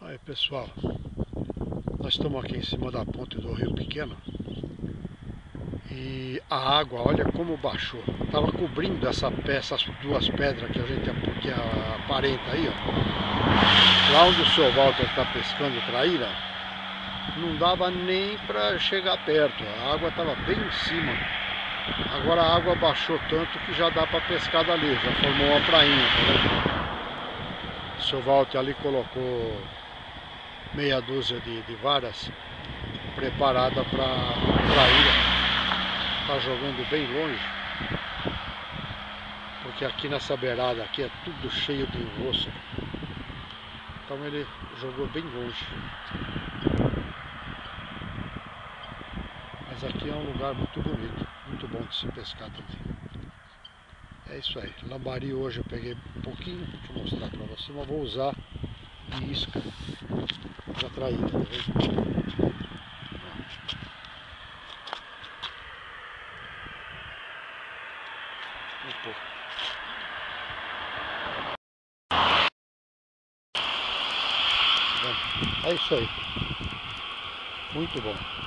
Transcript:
Aí pessoal, nós estamos aqui em cima da ponte do Rio Pequeno e a água, olha como baixou. Estava cobrindo essas duas pedras que a gente aparenta aí, ó. Lá onde o seu Walter está pescando traíra, não dava nem para chegar perto, a água estava bem em cima. Agora a água baixou tanto que já dá para pescar dali, já formou uma prainha, tá vendo? O seu Walter ali colocou meia dúzia de varas preparada para traíra. Está jogando bem longe, porque aqui nessa beirada aqui é tudo cheio de enrosco. Então ele jogou bem longe. Mas aqui é um lugar muito bonito, muito bom de se pescar também. É isso aí. Lambari hoje eu peguei um pouquinho, deixa eu mostrar para você, mas vou usar de isca para traíra, tá vendo? Um pouco. É isso aí. Muito bom.